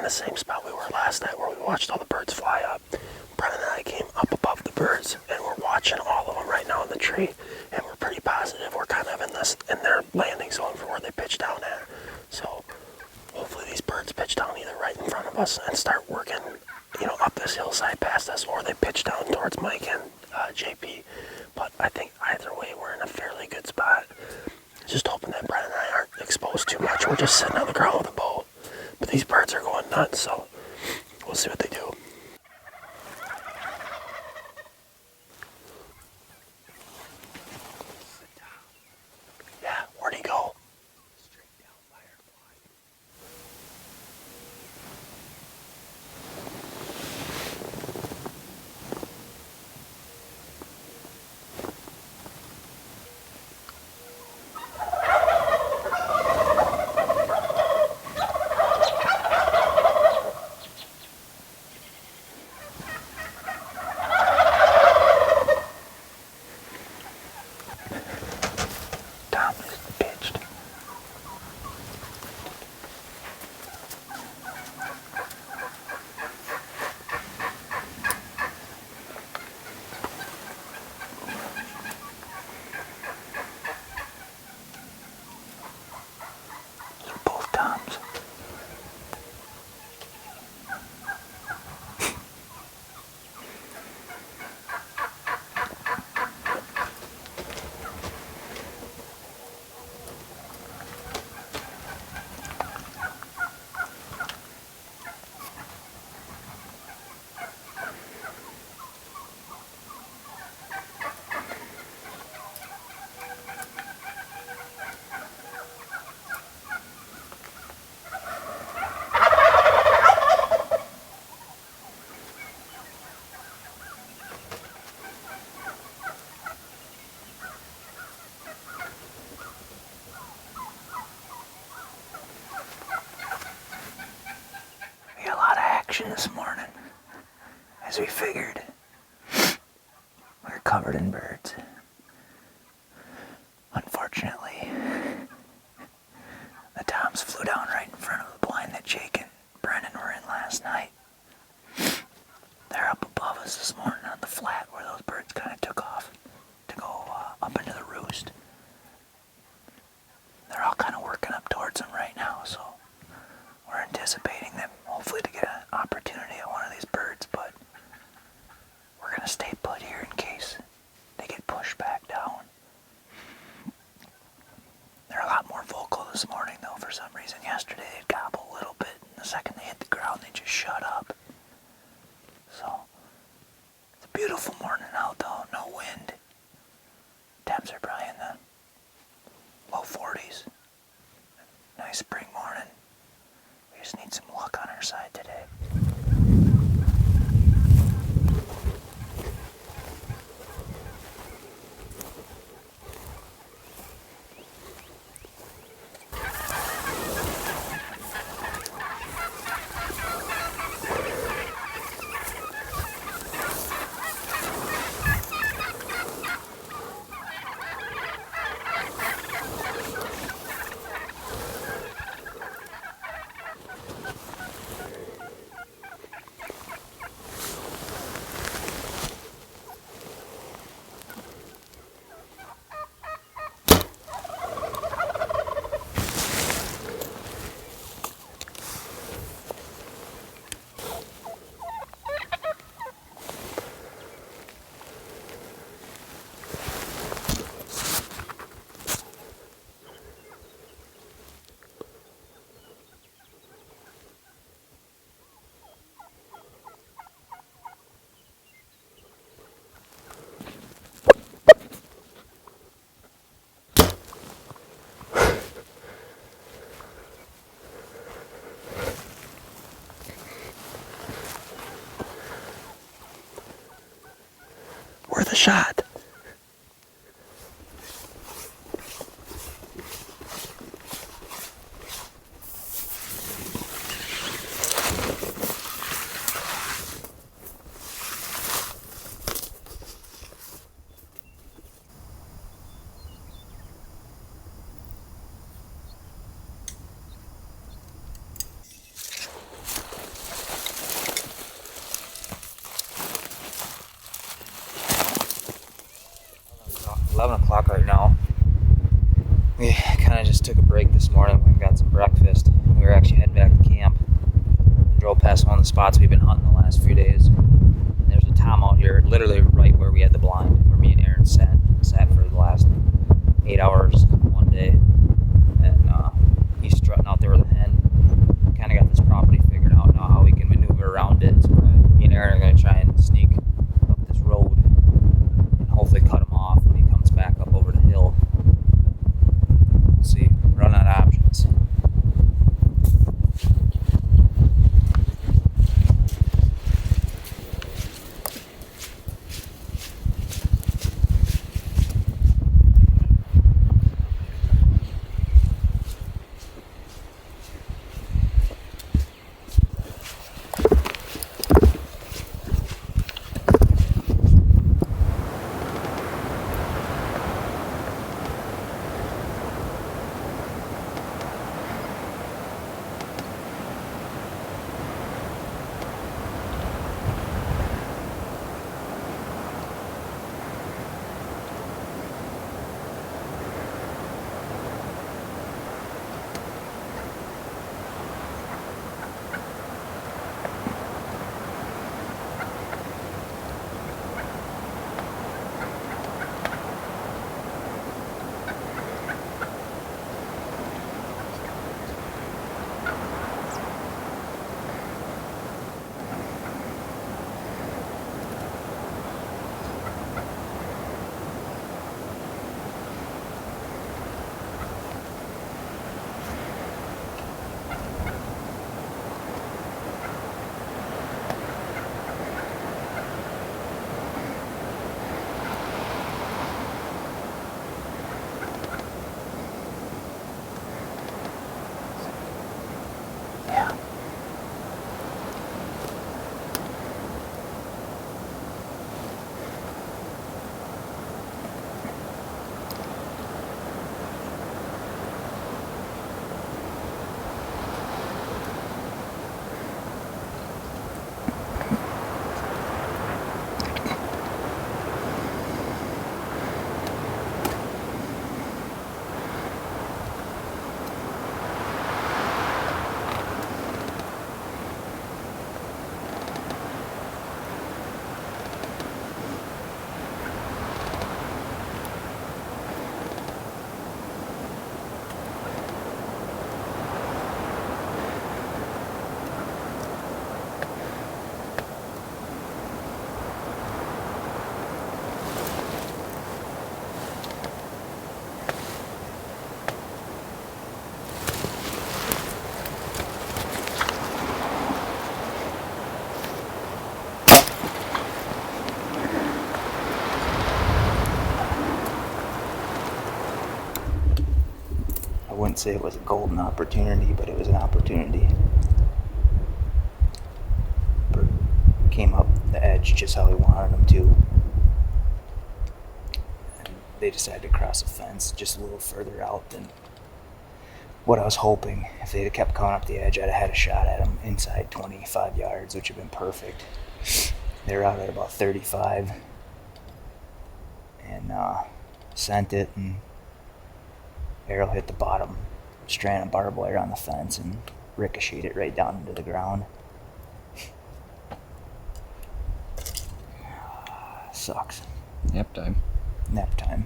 the same spot we were last night where we watched all the birds fly up. Brennen and I came up above the birds, and we're watching all of them right now in the tree, and we're pretty positive we're kind of in their landing zone for where they pitch down at. So hopefully these birds pitch down either right in front of us and start working, up this hillside past us, or they pitch down towards Mike and JP. But I think either way we're in a fairly good spot. Just hoping that Brennen and I aren't exposed too much. We're just sitting on the ground with a bow. But these birds are going nuts, so we'll see what they do. Yeah, where'd he go? This morning, as we figured. We're covered in birds. Unfortunately, the toms flew down right in front of the blind that Jake and Brennen were in last night. They're up above us this morning on the flat where those birds kind of took off to go up into the roost. They're all kind of working up towards them right now, so we're anticipating them hopefully to get an opportunity at one of these birds, but we're going to stay put here in case they get pushed back down. They're a lot more vocal this morning, though, for some reason. Yesterday they'd gobble a little bit, and the second they hit the ground they just shut up. So, it's a beautiful morning out, though. No wind. Temps are probably in the low 40s. Nice spring morning. We just need some luck on our side today. Worth a shot. 11 o'clock right now. We kind of just took a break this morning and got some breakfast. We were actually heading back to camp and drove past one of the spots we've been hunting the last few days. And there's a tom out here, literally right where we had the blind, where me and Aaron sat for the last 8 hours one day. And he's strutting out there with a hen. Kind of got this property figured out now, how we can maneuver around it. So me and Aaron are going to try and sneak up this road and hopefully cut him off when he comes back up over the hill. See, run out of options. I wouldn't say it was a golden opportunity, but it was an opportunity. Bird came up the edge just how he wanted him to. And they decided to cross the fence just a little further out than what I was hoping. If they'd have kept coming up the edge, I'd have had a shot at him inside 25 yards, which would have been perfect. They were out at about 35 and sent it, and arrow hit the bottom strand of barbed wire on the fence and ricocheted it right down into the ground. Sucks. Nap time. Nap time.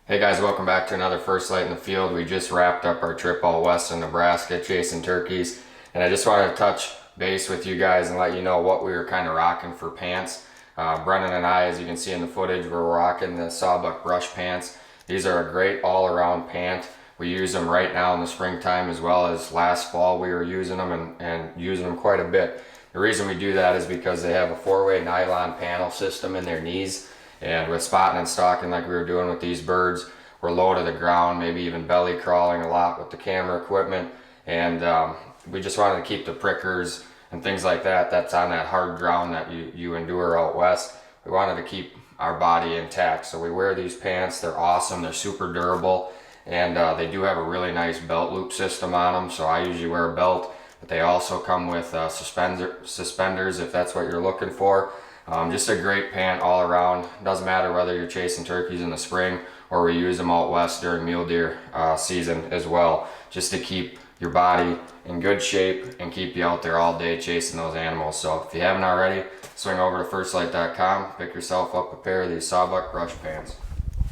Hey guys, welcome back to another First Light in the Field. We just wrapped up our trip all Western Nebraska chasing turkeys, and I just wanted to touch base with you guys and let you know what we were kind of rocking for pants. Brennen and I, as you can see in the footage, we're rocking the Sawbuck brush pants. These are a great all-around pant. We use them right now in the springtime, as well as last fall we were using them and using them quite a bit. The reason we do that is because they have a 4-way nylon panel system in their knees, and with spotting and stalking like we were doing with these birds, we're low to the ground, maybe even belly crawling a lot with the camera equipment, and we just wanted to keep the prickers and things like that that's on that hard ground that you endure out west. We wanted to keep our body intact, so we wear these pants. They're awesome, they're super durable, and they do have a really nice belt loop system on them, so I usually wear a belt, but they also come with suspenders if that's what you're looking for. Just a great pant all around. Doesn't matter whether you're chasing turkeys in the spring or we use them out west during mule deer season as well, just to keep your body in good shape and keep you out there all day chasing those animals. So if you haven't already, swing over to firstlite.com, pick yourself up a pair of these sawbuck brush pants.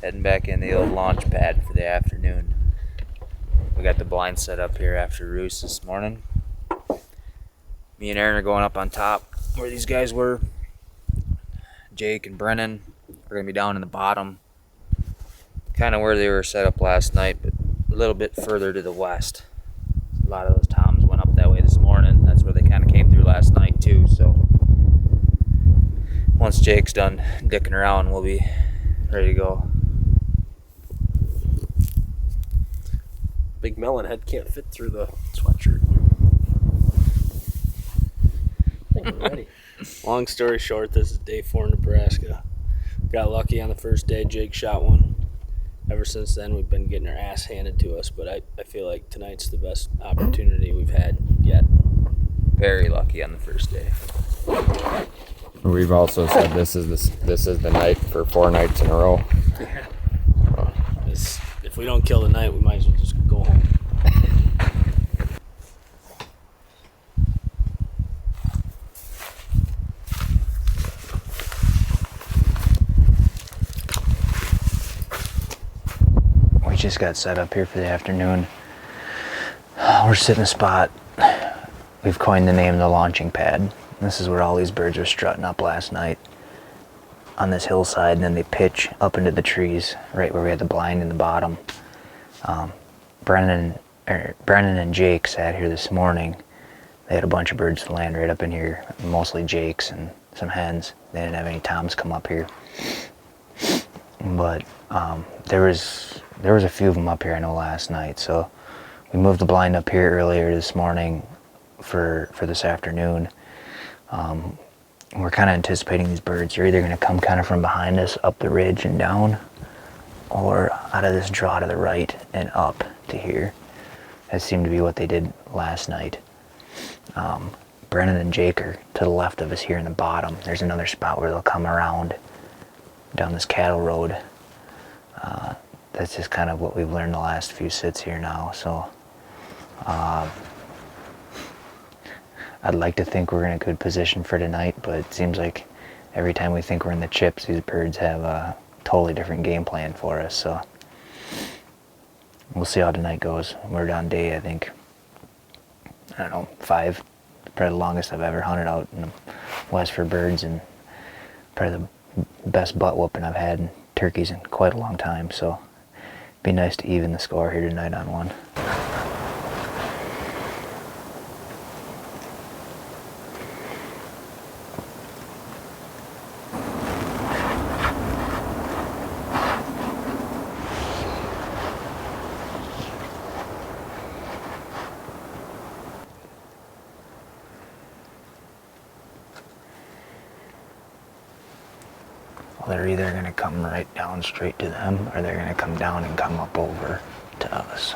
Heading back in the old launch pad for the afternoon. We got the blind set up here after roost this morning. Me and Aaron are going up on top where these guys were. Jake and Brennen are going to be down in the bottom, kind of where they were set up last night, but a little bit further to the west. A lot of those toms went up that way this morning. That's where they kind of came through last night too. So once Jake's done dicking around, we'll be ready to go. Big melon head can't fit through the sweatshirt. I think we're ready. Long story short, this is day 4 in Nebraska. Got lucky on the first day. Jake shot one. Ever since then, we've been getting our ass handed to us, but I feel like tonight's the best opportunity we've had yet. Very lucky on the first day. We've also said this is the night for 4 nights in a row. If we don't kill tonight, we might as well just go home. We just got set up here for the afternoon. We're sitting in a spot. We've coined the name the launching pad. This is where all these birds were strutting up last night on this hillside, and then they pitch up into the trees right where we had the blind in the bottom. Brennen and Jake sat here this morning. They had a bunch of birds to land right up in here, mostly Jakes and some hens. They didn't have any toms come up here, but there was a few of them up here I know last night. So we moved the blind up here earlier this morning for this afternoon. We're kind of anticipating these birds are either going to come kind of from behind us up the ridge and down, or out of this draw to the right and up to here. That seemed to be what they did last night. Brennen and Jake are to the left of us here in the bottom. There's another spot where they'll come around down this cattle road. That's just kind of what we've learned the last few sits here now. So I'd like to think we're in a good position for tonight, but it seems like every time we think we're in the chips, these birds have a totally different game plan for us. So we'll see how tonight goes. We're on day, I think, 5. Probably the longest I've ever hunted out in the west for birds, and probably the best butt whooping I've had in turkeys in quite a long time. So it'd be nice to even the score here tonight on one. They're either going to come right down straight to them, or they're going to come down and come up over to us.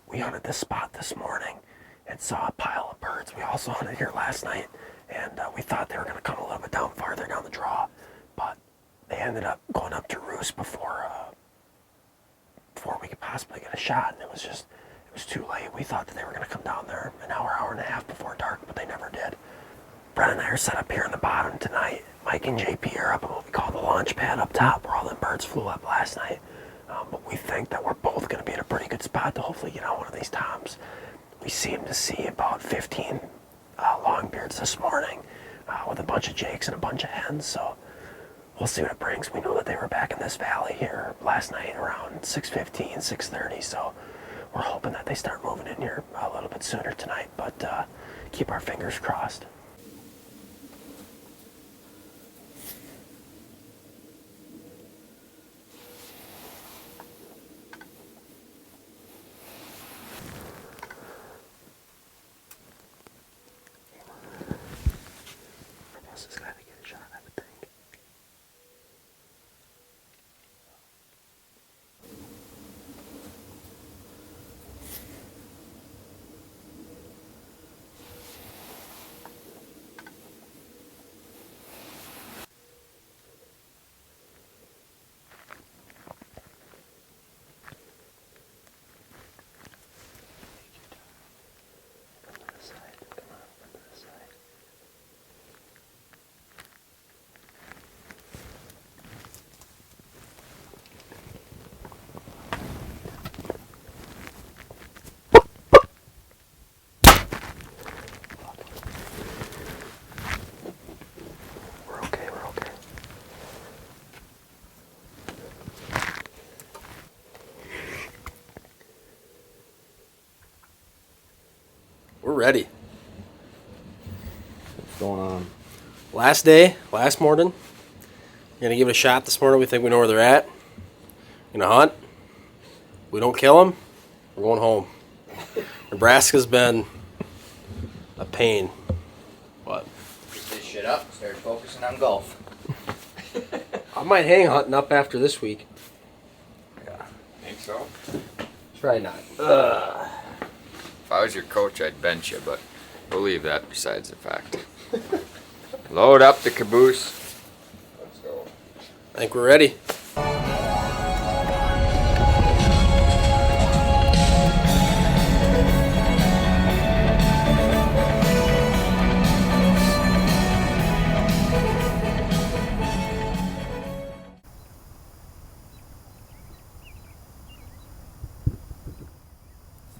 We hunted this spot this morning and saw a pile of birds. We also hunted here last night, and we thought they were going to come a little bit down farther down the draw, but they ended up going up to roost before we could possibly get a shot, and it was too late. We thought that they were going to come down there an hour and a half before dark, but they never did. Brennen and I are set up here in the bottom tonight. Mike and JP are up in what we call the launch pad up top, where all them birds flew up last night. But we think that we're both going to be in a pretty good spot to hopefully get on one of these toms. We seem to see about 15 longbeards this morning with a bunch of jakes and a bunch of hens. So we'll see what it brings. We know that they were back in this valley here last night around 6:15, 6:30, so we're hoping that they start moving in here a little bit sooner tonight, but keep our fingers crossed. This got to get a shot, I would think. We're ready. What's going on? Last day, last morning. We're going to give it a shot this morning. We think we know where they're at. We're going to hunt. We don't kill them. We're going home. Nebraska's been a pain. What? Pick this shit up, start focusing on golf. I might hang hunting up after this week. Yeah. Think so? Try not. If I was your coach, I'd bench you, but we'll leave that besides the fact. Load up the caboose. Let's go. I think we're ready.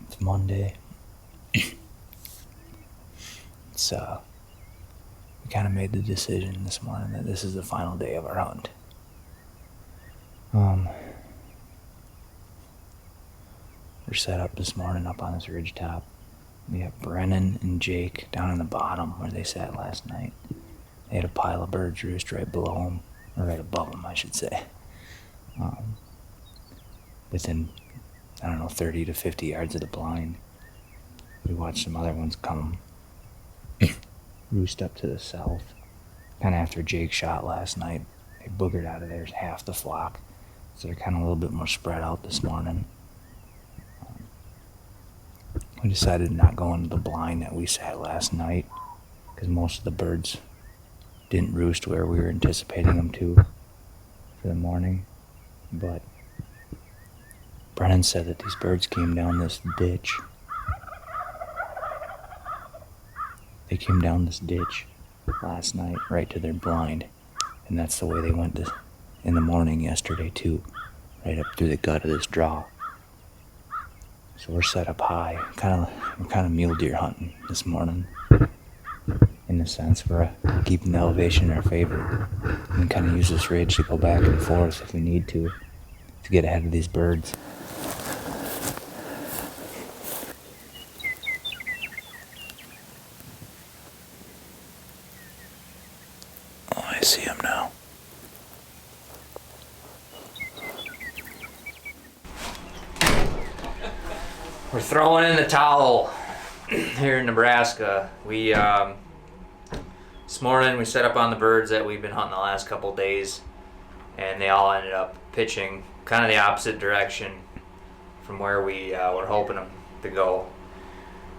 It's Monday. We kind of made the decision this morning that this is the final day of our hunt. We're set up this morning up on this ridge top. We have Brennen and Jake down in the bottom where they sat last night. They had a pile of birds roost right below them, or right above them, I should say. Within, 30 to 50 yards of the blind. We watched some other ones come roost up to the south. Kind of after Jake shot last night, they boogered out of there half the flock. So they're kind of a little bit more spread out this morning. We decided to not go into the blind that we sat last night because most of the birds didn't roost where we were anticipating them to for the morning. But Brennan said that these birds came down this ditch. They came down this ditch last night right to their blind, and that's the way they went in the morning yesterday too, right up through the gut of this draw. So we're set up high, we're kind of mule deer hunting this morning. In a sense, we're keeping the elevation in our favor and kind of use this ridge to go back and forth if we need to get ahead of these birds. I see him now. We're throwing in the towel here in Nebraska. We this morning we set up on the birds that we've been hunting the last couple days, and they all ended up pitching kind of the opposite direction from where we were hoping them to go.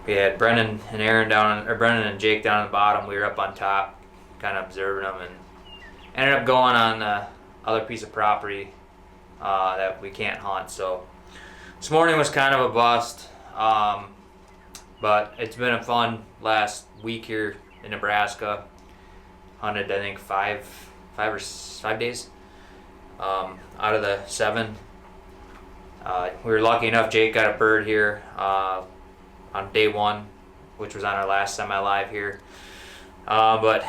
We had Brennen and Jake down at the bottom. We were up on top, kind of observing them, and ended up going on the other piece of property that we can't hunt. So this morning was kind of a bust, but it's been a fun last week here in Nebraska. Hunted, I think, five days out of the 7. We were lucky enough. Jake got a bird here on day 1, which was on our last semi-live here. But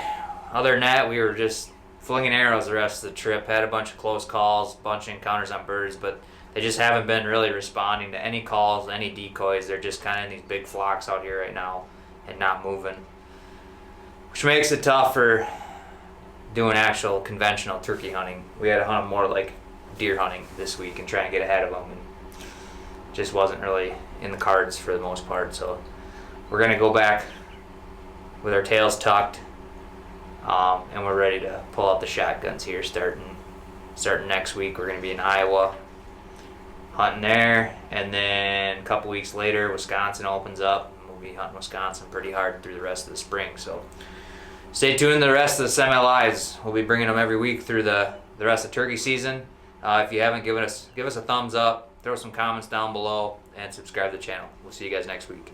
other than that, we were just flinging arrows the rest of the trip. Had a bunch of close calls, bunch of encounters on birds, but they just haven't been really responding to any calls, any decoys. They're just kind of in these big flocks out here right now and not moving, which makes it tough for doing actual conventional turkey hunting. We had to hunt more like deer hunting this week and try and get ahead of them, and just wasn't really in the cards for the most part. So we're gonna go back with our tails tucked, and we're ready to pull out the shotguns here starting next week. We're gonna be in Iowa hunting there, and then a couple weeks later Wisconsin opens up, and we'll be hunting Wisconsin pretty hard through the rest of the spring. So stay tuned to the rest of the semi-lives. We'll be bringing them every week through the rest of turkey season. If you haven't give us a thumbs up, throw some comments down below, and subscribe to the channel. We'll see you guys next week.